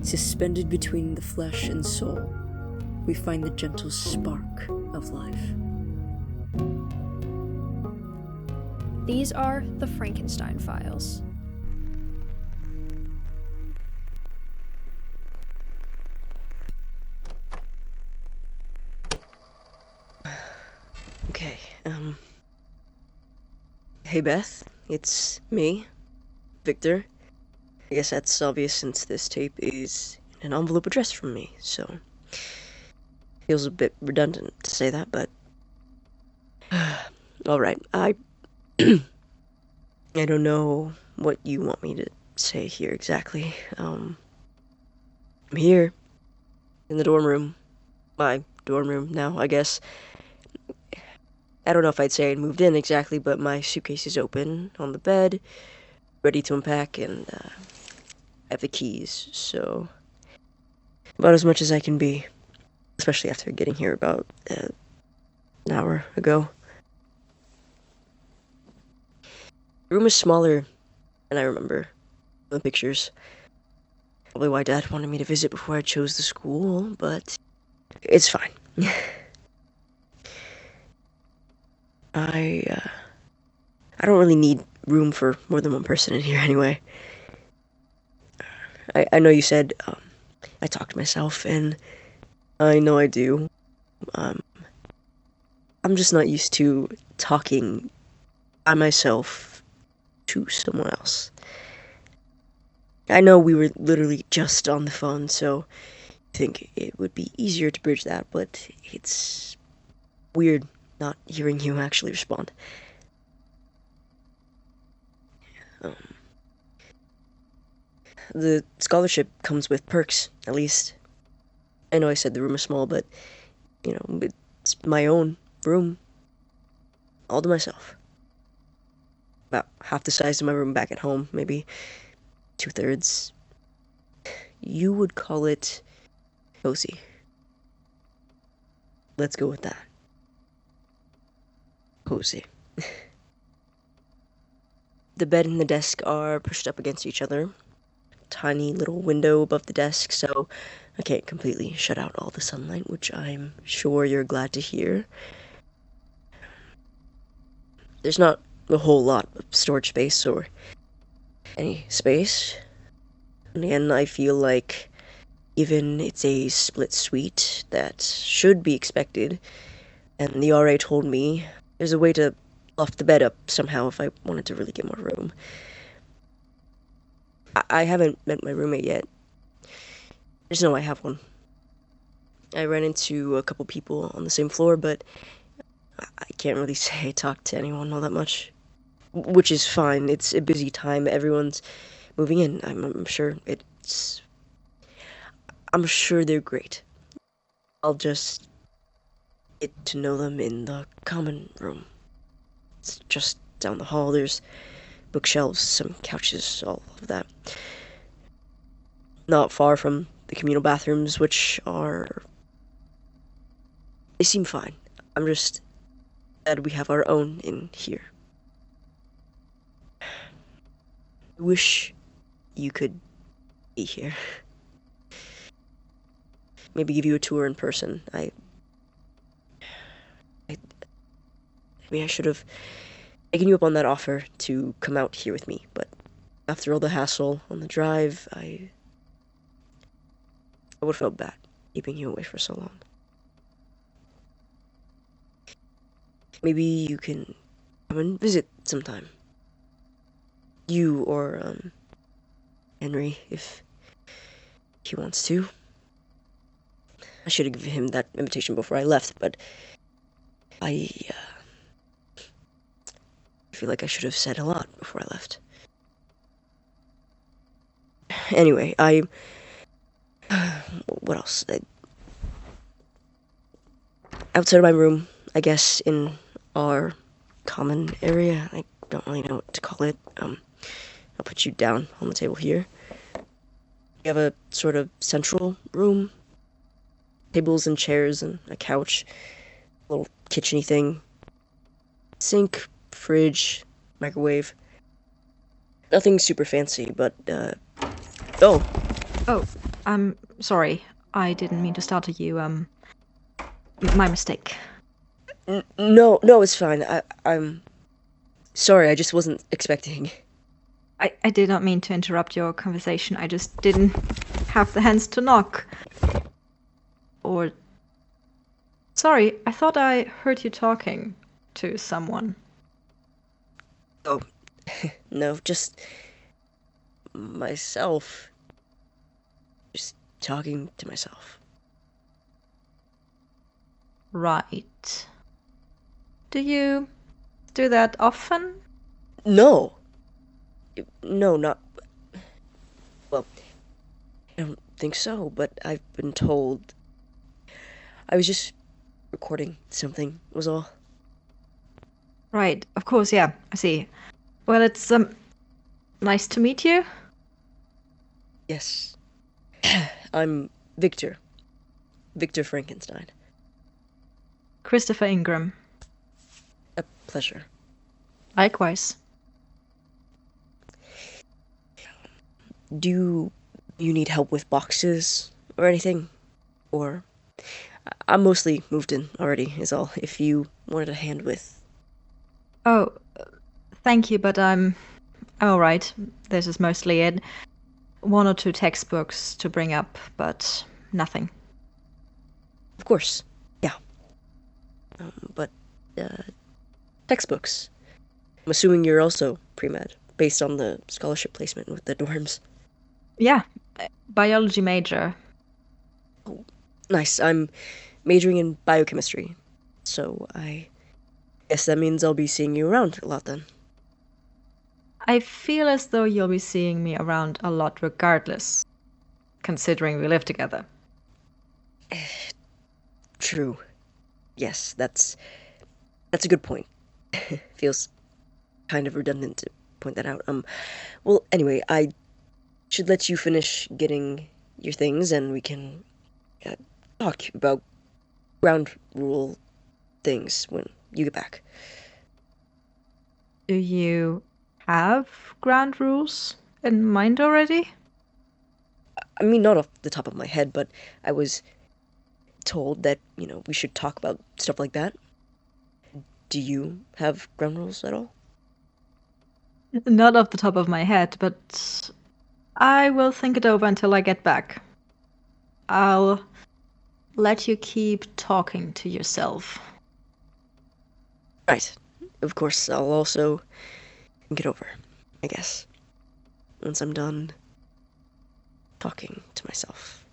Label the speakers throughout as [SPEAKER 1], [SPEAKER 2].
[SPEAKER 1] Suspended between the flesh and soul, we find the gentle spark of life.
[SPEAKER 2] These are the Frankenstein files.
[SPEAKER 3] Okay, hey Beth, it's me, Victor. I guess that's obvious since this tape is an envelope addressed from me, so feels a bit redundant to say that, but alright, I don't know what you want me to say here exactly. I'm here in the dorm room, my dorm room now, I guess. I don't know if I'd say I moved in exactly, but my suitcase is open on the bed, ready to unpack, and I have the keys, so about as much as I can be, especially after getting here about an hour ago. The room is smaller than I remember from the pictures. Probably why Dad wanted me to visit before I chose the school, but it's fine. I don't really need room for more than one person in here anyway. I know you said I talk to myself, and I know I do. I'm just not used to talking by myself to someone else. I know we were literally just on the phone, so I think it would be easier to bridge that, but it's weird not hearing you actually respond. The scholarship comes with perks, at least. I know I said the room is small, but, you know, it's my own room. All to myself. About half the size of my room back at home, maybe 2/3. You would call it cozy. Let's go with that. Cozy. The bed and the desk are pushed up against each other. Tiny little window above the desk, so I can't completely shut out all the sunlight, which I'm sure you're glad to hear. There's not a whole lot of storage space or any space. And again, I feel like even it's a split suite that should be expected, and the RA told me there's a way to loft the bed up somehow if I wanted to really get more room. I haven't met my roommate yet. Just know I have one. I ran into a couple people on the same floor, but I can't really say I talked to anyone all that much. Which is fine. It's a busy time. Everyone's moving in. I'm sure I'm sure they're great. I'll just get to know them in the common room. It's just down the hall. There's bookshelves, some couches, all of that. Not far from the communal bathrooms, which they seem fine. I'm just glad we have our own in here. I wish you could be here. Maybe give you a tour in person. Maybe I should have taken you up on that offer to come out here with me, but after all the hassle on the drive, I would have felt bad keeping you away for so long. Maybe you can come and visit sometime. You or, Henry, if he wants to. I should have given him that invitation before I left, but I feel like I should have said a lot before I left. Anyway, what else? Outside of my room, I guess, in our common area, I don't really know what to call it. I'll put you down on the table here. We have a sort of central room. Tables and chairs and a couch. A little kitchen-y thing. Sink, fridge, microwave. Nothing super fancy, but, oh.
[SPEAKER 4] I'm sorry. I didn't mean to startle you. My mistake.
[SPEAKER 3] No, it's fine. I'm sorry, I just wasn't expecting.
[SPEAKER 4] I did not mean to interrupt your conversation. I just didn't have the hands to knock. Or... Sorry, I thought I heard you talking to someone.
[SPEAKER 3] Oh, no, just myself. Just talking to myself.
[SPEAKER 4] Right. Do you do that often?
[SPEAKER 3] No. No, not... Well, I don't think so, but I've been told... I was just recording something, was all.
[SPEAKER 4] Right, of course, yeah, I see. Well, it's, nice to meet you.
[SPEAKER 3] Yes. I'm Victor. Victor Frankenstein.
[SPEAKER 4] Christopher Ingram.
[SPEAKER 3] A pleasure.
[SPEAKER 4] Likewise.
[SPEAKER 3] Do you need help with boxes or anything? Or... I'm mostly moved in already, is all. If you wanted a hand with...
[SPEAKER 4] Oh, thank you, but I'm alright. This is mostly it. 1 or 2 textbooks to bring up, but nothing.
[SPEAKER 3] Of course, yeah. But, textbooks. I'm assuming you're also pre-med, based on the scholarship placement with the dorms.
[SPEAKER 4] Yeah, biology major.
[SPEAKER 3] Oh, nice. I'm majoring in biochemistry, so I guess that means I'll be seeing you around a lot then.
[SPEAKER 4] I feel as though you'll be seeing me around a lot regardless, considering we live together.
[SPEAKER 3] True. Yes, that's a good point. Feels kind of redundant to point that out. Well, anyway, I should let you finish getting your things, and we can talk about ground rule things when you get back.
[SPEAKER 4] Do you have ground rules in mind already?
[SPEAKER 3] I mean, not off the top of my head, but I was told that, we should talk about stuff like that. Do you have ground rules at all?
[SPEAKER 4] Not off the top of my head, but I will think it over until I get back. I'll let you keep talking to yourself.
[SPEAKER 3] Right. Of course, I'll also think it over, I guess. Once I'm done talking to myself.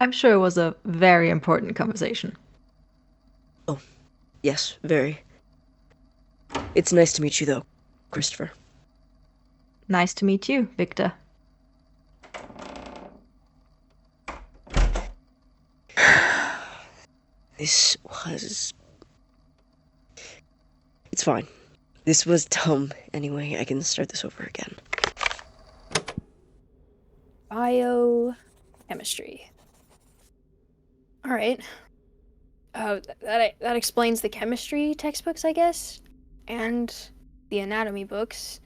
[SPEAKER 4] I'm sure it was a very important conversation.
[SPEAKER 3] Oh, yes, very. It's nice to meet you, though, Christopher.
[SPEAKER 4] Nice to meet you, Victor.
[SPEAKER 3] This was... It's fine. This was dumb. Anyway, I can start this over again.
[SPEAKER 2] Biochemistry. All right. That explains the chemistry textbooks, I guess, and the anatomy books.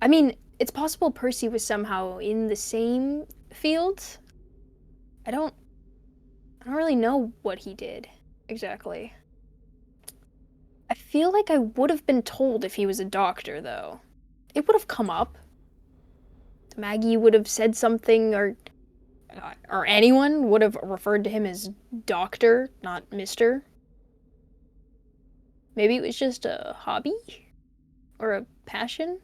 [SPEAKER 2] I mean, it's possible Percy was somehow in the same field. I don't really know what he did exactly. I feel like I would have been told if he was a doctor, though. It would have come up. Maggie would have said something, or anyone would have referred to him as doctor, not mister. Maybe it was just a hobby? Or a passion?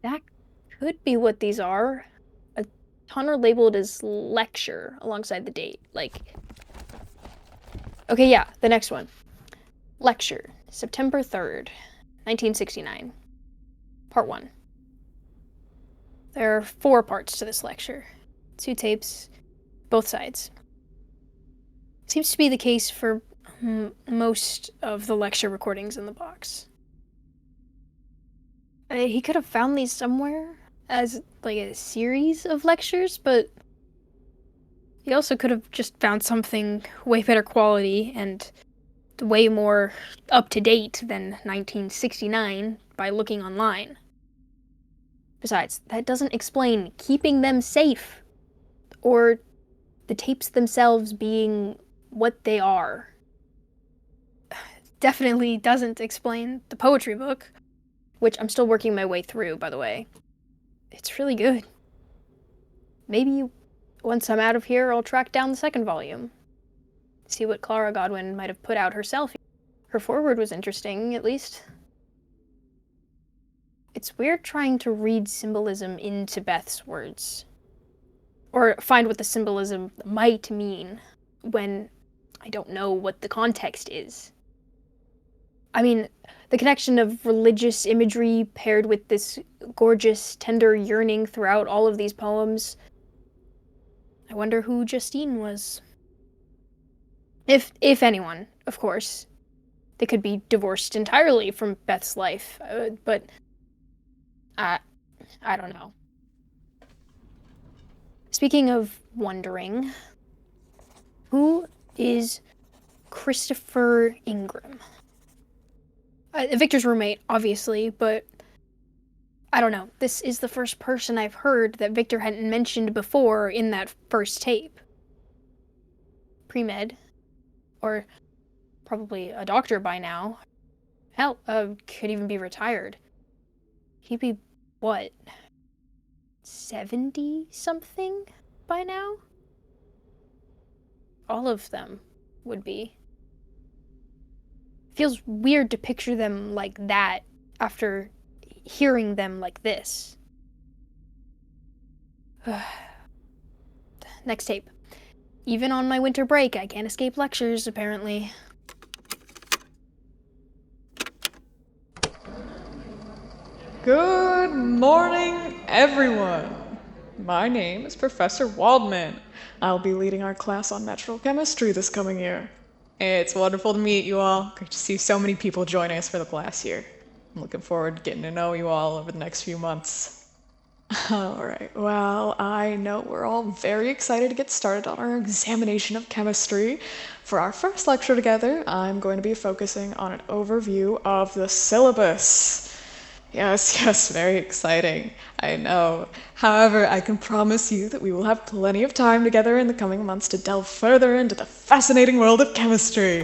[SPEAKER 2] That could be what these are. A ton are labeled as lecture alongside the date. Okay, yeah, the next one. Lecture, September 3rd, 1969. Part 1. There are 4 parts to this lecture. 2 tapes, both sides. Seems to be the case for most of the lecture recordings in the box. He could have found these somewhere as a series of lectures, but he also could have just found something way better quality and way more up to date than 1969 by looking online. Besides, that doesn't explain keeping them safe, or the tapes themselves being what they are. Definitely doesn't explain the poetry book, which I'm still working my way through, by the way. It's really good. Maybe once I'm out of here, I'll track down the second volume. See what Clara Godwin might have put out herself. Her foreword was interesting, at least. It's weird trying to read symbolism into Beth's words, or find what the symbolism might mean when I don't know what the context is. I mean, the connection of religious imagery paired with this gorgeous, tender yearning throughout all of these poems. I wonder who Justine was. If anyone, of course. They could be divorced entirely from Beth's life, but I don't know. Speaking of wondering, who is Christopher Ingram? Victor's roommate, obviously, but I don't know. This is the first person I've heard that Victor hadn't mentioned before in that first tape. Pre-med. Or probably a doctor by now. Hell, could even be retired. He'd be, what, 70-something by now? All of them would be. Feels weird to picture them like that after hearing them like this. Next tape. Even on my winter break, I can't escape lectures, apparently.
[SPEAKER 5] Good morning, everyone. My name is Professor Waldman. I'll be leading our class on natural chemistry this coming year. It's wonderful to meet you all. Great to see so many people joining us for the class year. I'm looking forward to getting to know you all over the next few months. Alright, well, I know we're all very excited to get started on our examination of chemistry. For our first lecture together, I'm going to be focusing on an overview of the syllabus. Yes, very exciting. I know. However, I can promise you that we will have plenty of time together in the coming months to delve further into the fascinating world of chemistry.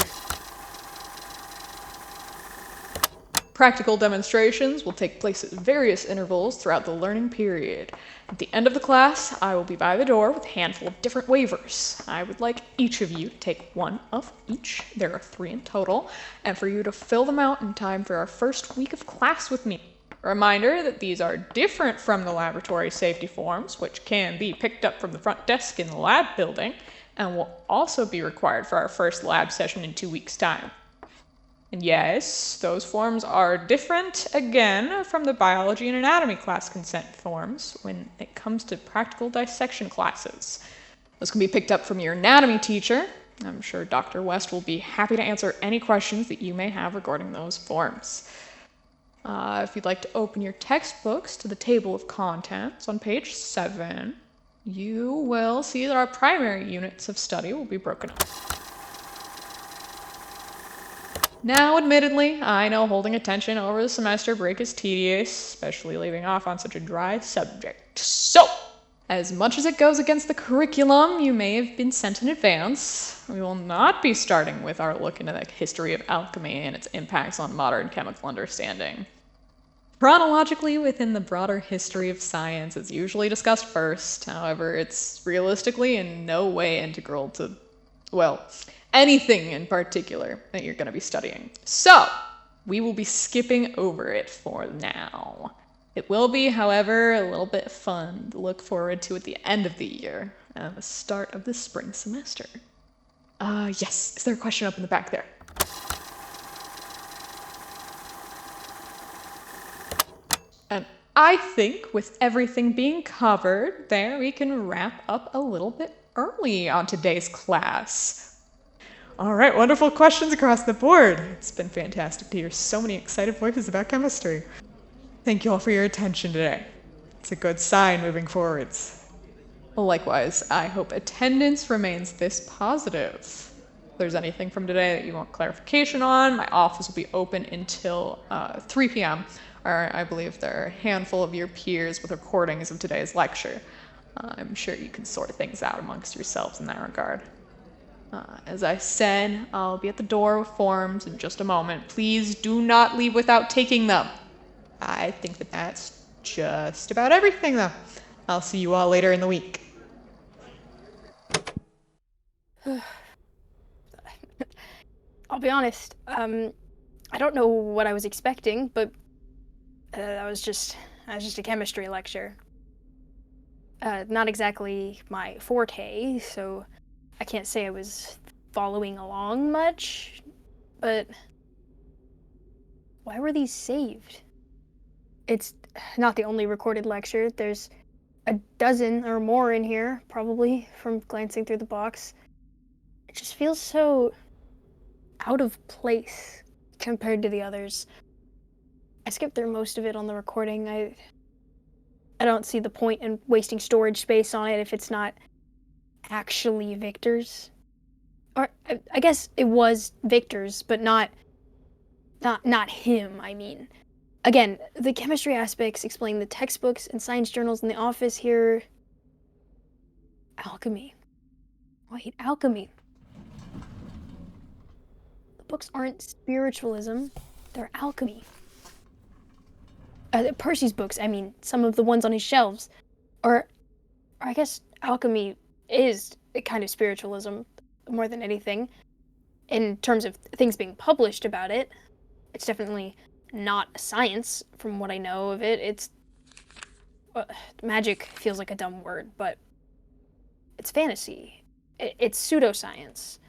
[SPEAKER 5] Practical demonstrations will take place at various intervals throughout the learning period. At the end of the class, I will be by the door with a handful of different waivers. I would like each of you to take one of each, there are 3 in total, and for you to fill them out in time for our first week of class with me. A reminder that these are different from the laboratory safety forms, which can be picked up from the front desk in the lab building, and will also be required for our first lab session in 2 weeks' time. And yes, those forms are different, again, from the biology and anatomy class consent forms when it comes to practical dissection classes. Those can be picked up from your anatomy teacher. I'm sure Dr. West will be happy to answer any questions that you may have regarding those forms. If you'd like to open your textbooks to the table of contents on page 7, you will see that our primary units of study will be broken up. Now, admittedly, I know holding attention over the semester break is tedious, especially leaving off on such a dry subject. So, as much as it goes against the curriculum you may have been sent in advance, we will not be starting with our look into the history of alchemy and its impacts on modern chemical understanding. Chronologically, within the broader history of science, it's usually discussed first. However, it's realistically in no way integral to, well, anything in particular that you're going to be studying. So, we will be skipping over it for now. It will be, however, a little bit fun to look forward to at the end of the year and the start of the spring semester. Yes, is there a question up in the back there? And I think with everything being covered there, we can wrap up a little bit early on today's class. All right, wonderful questions across the board. It's been fantastic to hear so many excited voices about chemistry. Thank you all for your attention today. It's a good sign moving forwards. Likewise, I hope attendance remains this positive. there's anything from today that you want clarification on, my office will be open until 3 p.m. Or I believe there are a handful of your peers with recordings of today's lecture. I'm sure you can sort things out amongst yourselves in that regard. As I said, I'll be at the door with forms in just a moment. Please do not leave without taking them. I think that that's just about everything, though. I'll see you all later in the week.
[SPEAKER 2] I'll be honest, I don't know what I was expecting, but that was just a chemistry lecture. Not exactly my forte, so I can't say I was following along much, but why were these saved? It's not the only recorded lecture. There's a dozen or more in here, probably, from glancing through the box. It just feels so out of place compared to the others. I skipped through most of it on the recording. I don't see the point in wasting storage space on it if it's not actually Victor's. Or I guess it was Victor's, but not him, I mean. Again, the chemistry aspects explain the textbooks and science journals in the office here. Alchemy. Wait, alchemy. The books aren't spiritualism, they're alchemy. Percy's books, I mean, some of the ones on his shelves. Or I guess alchemy is a kind of spiritualism more than anything. In terms of things being published about it, it's definitely not science from what I know of it. It's magic feels like a dumb word, but it's fantasy. It's pseudoscience.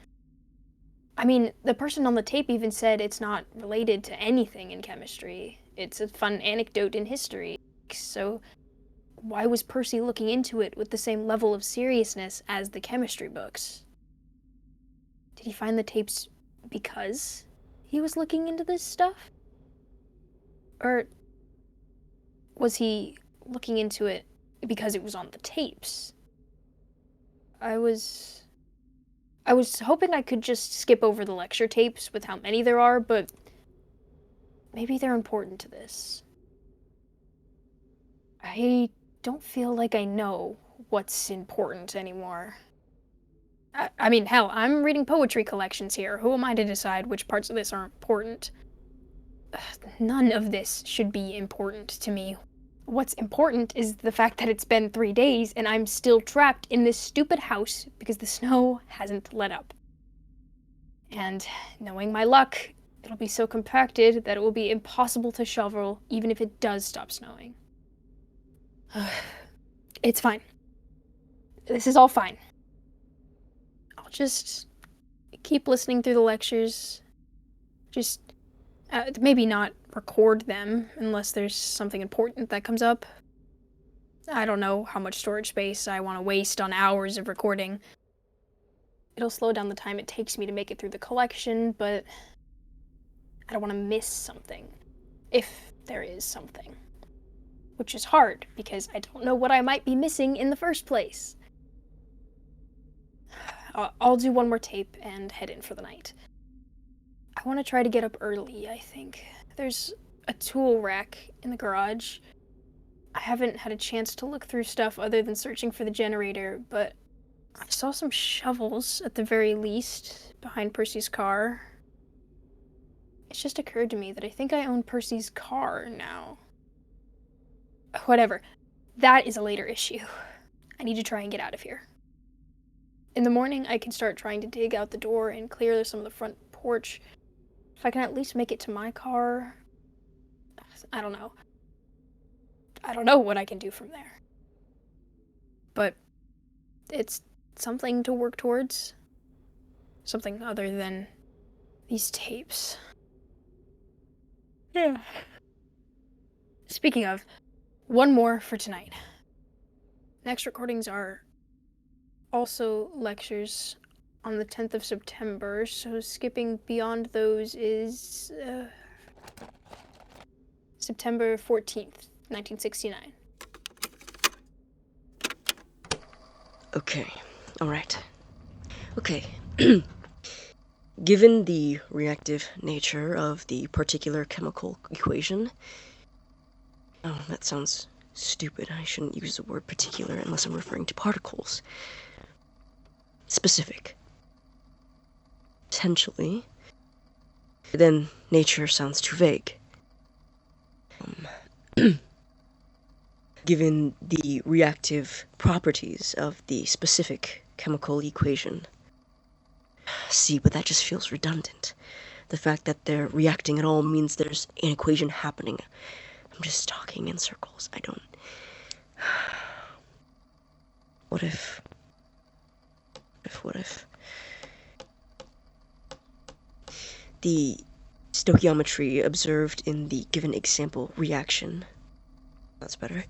[SPEAKER 2] I mean, the person on the tape even said it's not related to anything in chemistry. It's a fun anecdote in history. So why was Percy looking into it with the same level of seriousness as the chemistry books? Did he find the tapes because he was looking into this stuff? Or was he looking into it because it was on the tapes? I was hoping I could just skip over the lecture tapes with how many there are, but maybe they're important to this. I don't feel like I know what's important anymore. I mean, hell, I'm reading poetry collections here. Who am I to decide which parts of this are important? None of this should be important to me. What's important is the fact that it's been 3 days and I'm still trapped in this stupid house because the snow hasn't let up. And knowing my luck, it'll be so compacted that it will be impossible to shovel even if it does stop snowing. It's fine. This is all fine. I'll just keep listening through the lectures. Just maybe not record them unless there's something important that comes up. I don't know how much storage space I want to waste on hours of recording. It'll slow down the time it takes me to make it through the collection, but I don't want to miss something, if there is something. Which is hard, because I don't know what I might be missing in the first place. I'll do one more tape and head in for the night. I want to try to get up early, I think. There's a tool rack in the garage. I haven't had a chance to look through stuff other than searching for the generator, but I saw some shovels, at the very least, behind Percy's car. It's just occurred to me that I think I own Percy's car now. Whatever. That is a later issue. I need to try and get out of here. In the morning, I can start trying to dig out the door and clear some of the front porch. If I can at least make it to my car, I don't know. I don't know what I can do from there. But it's something to work towards. Something other than these tapes. Yeah. Speaking of, one more for tonight. Next recordings are also lectures on the 10th of September, so skipping beyond those is September 14th, 1969.
[SPEAKER 3] Okay, alright. Okay. Given the reactive nature of the particular chemical equation... Oh, that sounds stupid. I shouldn't use the word particular unless I'm referring to particles. Specific. Potentially. Then nature sounds too vague. Given the reactive properties of the specific chemical equation. See, but that just feels redundant. The fact that they're reacting at all means there's an equation happening. I'm just talking in circles. I don't... What if... The stoichiometry observed in the given example reaction, that's better,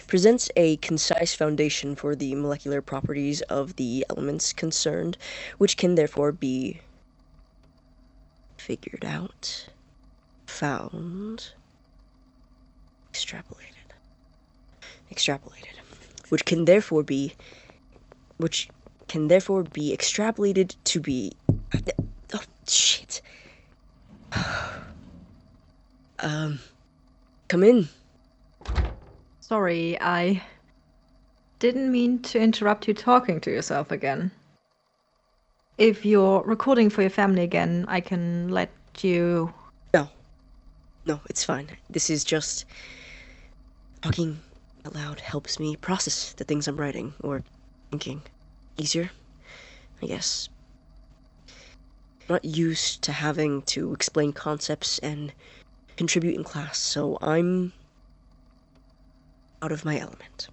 [SPEAKER 3] presents a concise foundation for the molecular properties of the elements concerned, which can therefore be figured out, found, extrapolated, which can therefore be extrapolated to be... Oh, shit. Come in.
[SPEAKER 4] Sorry, I didn't mean to interrupt you talking to yourself again. If you're recording for your family again, I can let you...
[SPEAKER 3] No, it's fine. This is just... Talking out loud helps me process the things I'm writing, or thinking. Easier, I guess. I'm not used to having to explain concepts and contribute in class, so I'm out of my element.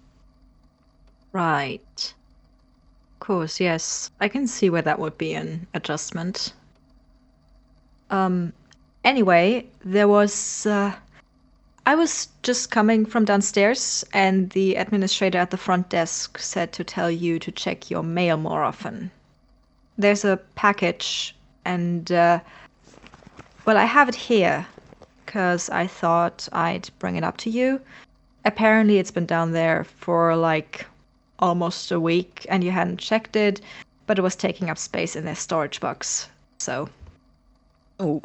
[SPEAKER 4] Right. Of course, yes. I can see where that would be an adjustment. Anyway, there was... I was just coming from downstairs, and the administrator at the front desk said to tell you to check your mail more often. There's a package, and, well, I have it here, because I thought I'd bring it up to you. Apparently it's been down there for, like, almost a week, and you hadn't checked it, but it was taking up space in their storage box, so...
[SPEAKER 3] Oh,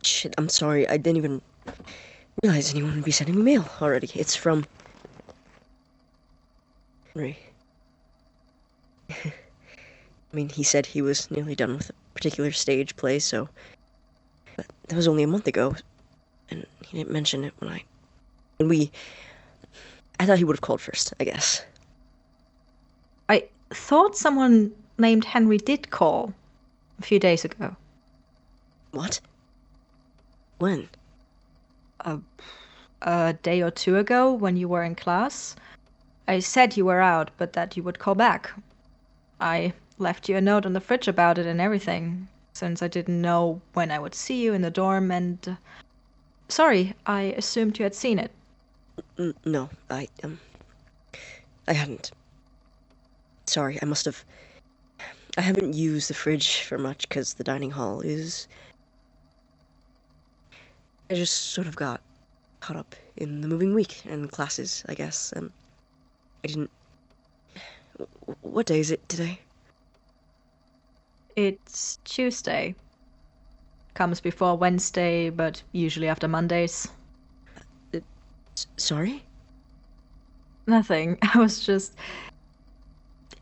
[SPEAKER 3] shit, I'm sorry. I didn't even realize anyone would be sending me mail already. It's from... Henry. I mean, he said he was nearly done with a particular stage play, so... But that was only a month ago, and he didn't mention it when I thought he would have called first, I guess.
[SPEAKER 4] I thought someone named Henry did call a few days ago.
[SPEAKER 3] What? When?
[SPEAKER 4] A day or two ago, when you were in class. I said you were out, but that you would call back. I left you a note on the fridge about it and everything, since I didn't know when I would see you in the dorm, and... Sorry, I assumed you had seen it.
[SPEAKER 3] No, I hadn't. Sorry, I haven't used the fridge for much, because the dining hall is... I just sort of got caught up in the moving week and classes, I guess, and I didn't... What day is it today?
[SPEAKER 4] It's Tuesday. Comes before Wednesday, but usually after Mondays.
[SPEAKER 3] Sorry?
[SPEAKER 4] Nothing. I was just...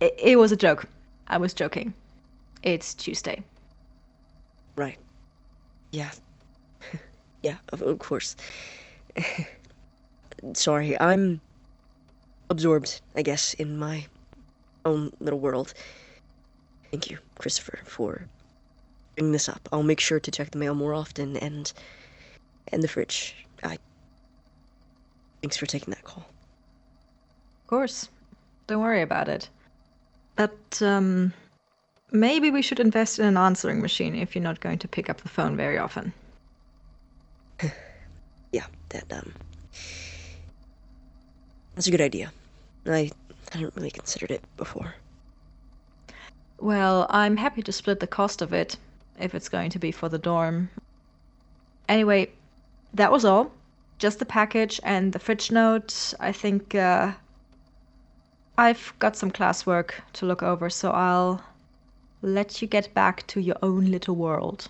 [SPEAKER 4] It was a joke. I was joking. It's Tuesday.
[SPEAKER 3] Right. Yeah. Yeah, of course. Sorry, I'm absorbed, I guess, in my own little world. Thank you, Christopher, for bringing this up. I'll make sure to check the mail more often and the fridge. Thanks for taking that call.
[SPEAKER 4] Of course. Don't worry about it. But, maybe we should invest in an answering machine if you're not going to pick up the phone very often.
[SPEAKER 3] Yeah, that's a good idea. I hadn't really considered it before.
[SPEAKER 4] Well, I'm happy to split the cost of it, if it's going to be for the dorm. Anyway, that was all. Just the package and the fridge note. I think, I've got some classwork to look over, so let you get back to your own little world.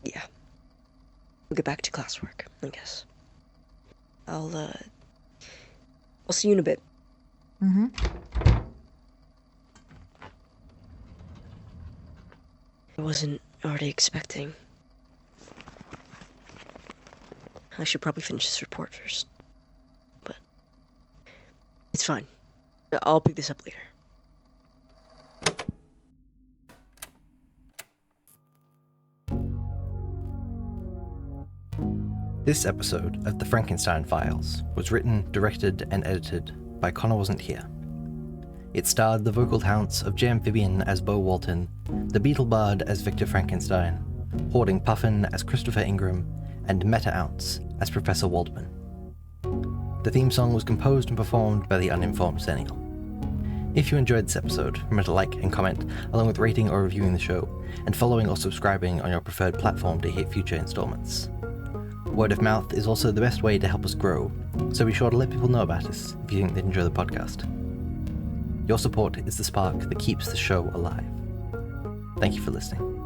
[SPEAKER 3] Yeah. We'll get back to classwork, I guess. I'll see you in a bit.
[SPEAKER 4] Mm-hmm.
[SPEAKER 3] I wasn't already expecting. I should probably finish this report first. But it's fine. I'll pick this up later.
[SPEAKER 6] This episode of The Frankenstein Files was written, directed, and edited by Connor Wasn't Here. It starred the vocal talents of J. Amphibian as Beau Walton, the Beetle Bard as Victor Frankenstein, Hoarding Puffin as Christopher Ingram, and Meta Ounce as Professor Waldman. The theme song was composed and performed by the Uninformed Xennial. If you enjoyed this episode, remember to like and comment, along with rating or reviewing the show, and following or subscribing on your preferred platform to hear future installments. Word of mouth is also the best way to help us grow, so be sure to let people know about us if you think they'd enjoy the podcast. Your support is the spark that keeps the show alive. Thank you for listening.